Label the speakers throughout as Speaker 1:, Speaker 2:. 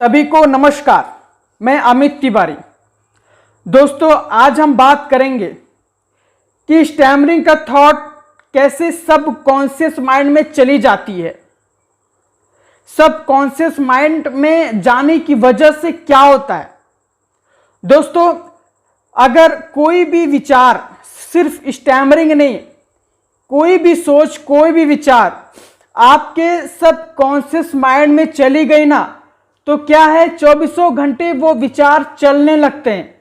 Speaker 1: सभी को नमस्कार। मैं अमित तिवारी। दोस्तों, आज हम बात करेंगे कि स्टैमरिंग का थॉट कैसे सब कॉन्शियस माइंड में चली जाती है। सब कॉन्शियस माइंड में जाने की वजह से क्या होता है। दोस्तों, अगर कोई भी विचार, सिर्फ स्टैमरिंग नहीं, कोई भी सोच, कोई भी विचार आपके सब कॉन्शियस माइंड में चली गई ना, तो क्या है, 24 घंटे वो विचार चलने लगते हैं।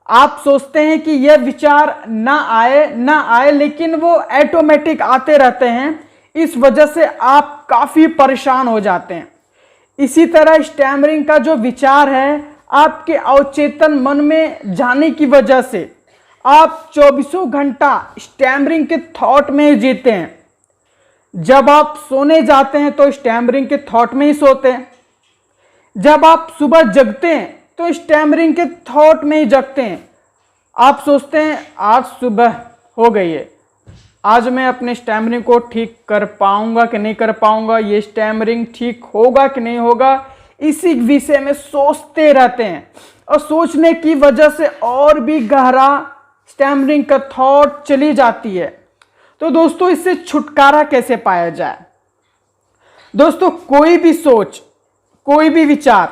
Speaker 1: आप सोचते हैं कि यह विचार ना आए, लेकिन वो ऑटोमेटिक आते रहते हैं। इस वजह से आप काफ़ी परेशान हो जाते हैं। इसी तरह स्टैमरिंग का जो विचार है, आपके अवचेतन मन में जाने की वजह से आप 24 घंटा स्टैमरिंग के थॉट में ही जीते हैं। जब आप सोने जाते हैं तो स्टैमरिंग के थॉट में ही सोते हैं। जब आप सुबह जगते हैं तो स्टैमरिंग के थॉट में ही जगते हैं। आप सोचते हैं आज सुबह हो गई है, आज मैं अपने स्टैमरिंग को ठीक कर पाऊंगा कि नहीं कर पाऊंगा, ये स्टैमरिंग ठीक होगा कि नहीं होगा, इसी विषय में सोचते रहते हैं। और सोचने की वजह से और भी गहरा स्टैमरिंग का थॉट चली जाती है। तो दोस्तों, इससे छुटकारा कैसे पाया जाए। दोस्तों, कोई भी सोच, कोई भी विचार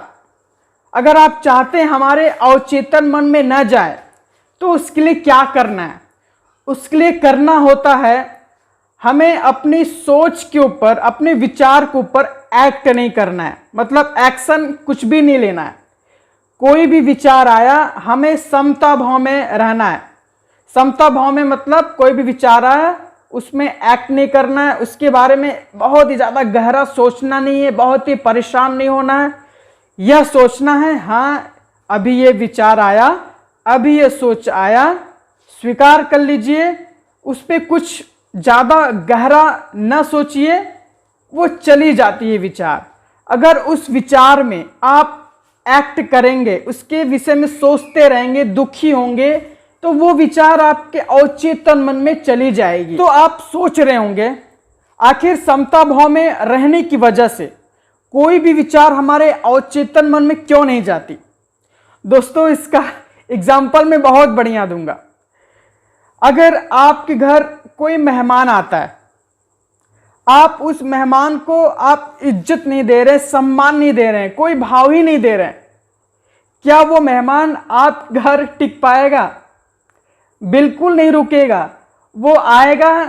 Speaker 1: अगर आप चाहते हैं हमारे अवचेतन मन में न जाए, तो उसके लिए क्या करना है। उसके लिए करना होता है, हमें अपनी सोच के ऊपर, अपने विचार के ऊपर एक्ट नहीं करना है। मतलब एक्शन कुछ भी नहीं लेना है। कोई भी विचार आया, हमें समता भाव में रहना है। समता भाव में मतलब कोई भी विचार आया, उसमें एक्ट नहीं करना है। उसके बारे में बहुत ही ज़्यादा गहरा सोचना नहीं है, बहुत ही परेशान नहीं होना है। यह सोचना है, हाँ अभी ये विचार आया, अभी ये सोच आया, स्वीकार कर लीजिए। उस पर कुछ ज़्यादा गहरा न सोचिए, वो चली जाती है विचार। अगर उस विचार में आप एक्ट करेंगे, उसके विषय में सोचते रहेंगे, दुखी होंगे, तो वो विचार आपके अवचेतन मन में चली जाएगी। तो आप सोच रहे होंगे, आखिर समता भाव में रहने की वजह से कोई भी विचार हमारे अवचेतन मन में क्यों नहीं जाती। दोस्तों, इसका एग्जाम्पल मैं बहुत बढ़िया दूंगा। अगर आपके घर कोई मेहमान आता है, आप उस मेहमान को आप इज्जत नहीं दे रहे, सम्मान नहीं दे रहे हैं, कोई भाव ही नहीं दे रहे हैं, क्या वो मेहमान आप घर टिक पाएगा? बिल्कुल नहीं रुकेगा। वो आएगा,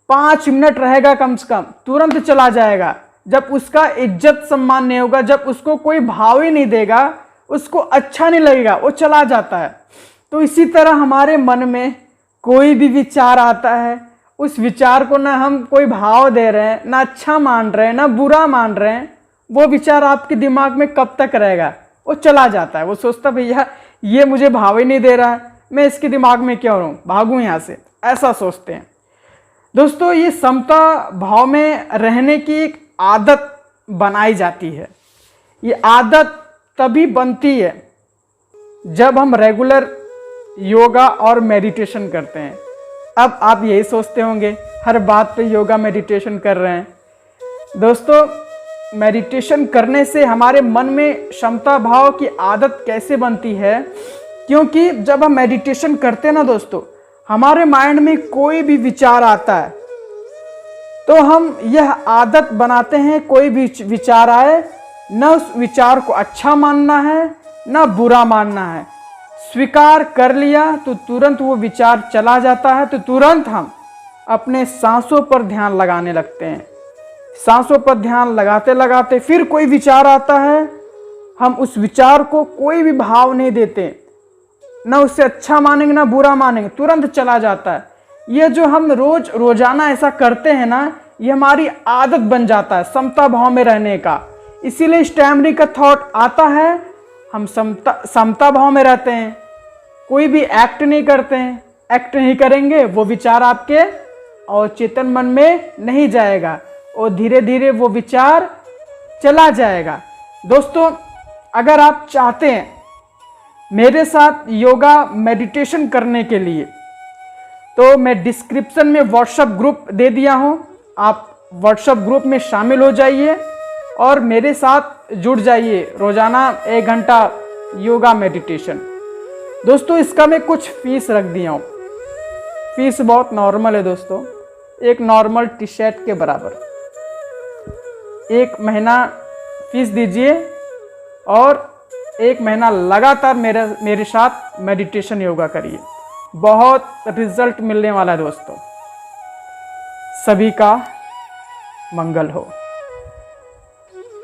Speaker 1: 5 मिनट रहेगा कम से कम, तुरंत चला जाएगा। जब उसका इज्जत सम्मान नहीं होगा, जब उसको कोई भाव ही नहीं देगा, उसको अच्छा नहीं लगेगा, वो चला जाता है। तो इसी तरह हमारे मन में कोई भी विचार आता है, उस विचार को ना हम कोई भाव दे रहे हैं, ना अच्छा मान रहे हैं, ना बुरा मान रहे हैं, वो विचार आपके दिमाग में कब तक रहेगा? वो चला जाता है। वो सोचता भैया ये मुझे भाव ही नहीं दे रहा है, मैं इसके दिमाग में क्यों रहूं, भागूं यहाँ से, ऐसा सोचते हैं। दोस्तों, ये समता भाव में रहने की एक आदत बनाई जाती है। ये आदत तभी बनती है जब हम रेगुलर योगा और मेडिटेशन करते हैं। अब आप यही सोचते होंगे, हर बात पे योगा मेडिटेशन कर रहे हैं। दोस्तों, मेडिटेशन करने से हमारे मन में समता भाव की आदत कैसे बनती है? क्योंकि जब हम मेडिटेशन करते हैं ना दोस्तों, हमारे माइंड में कोई भी विचार आता है, तो हम यह आदत बनाते हैं, कोई भी विचार आए, न उस विचार को अच्छा मानना है, न बुरा मानना है। स्वीकार कर लिया तो तुरंत वो विचार चला जाता है। तो तुरंत हम अपने सांसों पर ध्यान लगाने लगते हैं। सांसों पर ध्यान लगाते लगाते फिर कोई विचार आता है, हम उस विचार को कोई भी भाव नहीं देते, ना उससे अच्छा मानेंगे ना बुरा मानेंगे, तुरंत चला जाता है। ये जो हम रोजाना ऐसा करते हैं ना, ये हमारी आदत बन जाता है समता भाव में रहने का। इसीलिए स्टैमरिंग का थॉट आता है, हम समता भाव में रहते हैं, कोई भी एक्ट नहीं करते हैं। एक्ट नहीं करेंगे, वो विचार आपके अवचेतन मन में नहीं जाएगा और धीरे धीरे वो विचार चला जाएगा। दोस्तों, अगर आप चाहते हैं मेरे साथ योगा मेडिटेशन करने के लिए, तो मैं डिस्क्रिप्शन में व्हाट्सएप ग्रुप दे दिया हूँ। आप व्हाट्सएप ग्रुप में शामिल हो जाइए और मेरे साथ जुड़ जाइए रोज़ाना 1 घंटा योगा मेडिटेशन। दोस्तों इसका मैं कुछ फीस रख दिया हूँ। फीस बहुत नॉर्मल है दोस्तों, एक नॉर्मल टी शर्ट के बराबर। 1 महीना फीस दीजिए और 1 महीना लगातार मेरे साथ मेडिटेशन योगा करिए, बहुत रिजल्ट मिलने वाला है दोस्तों। सभी का मंगल हो।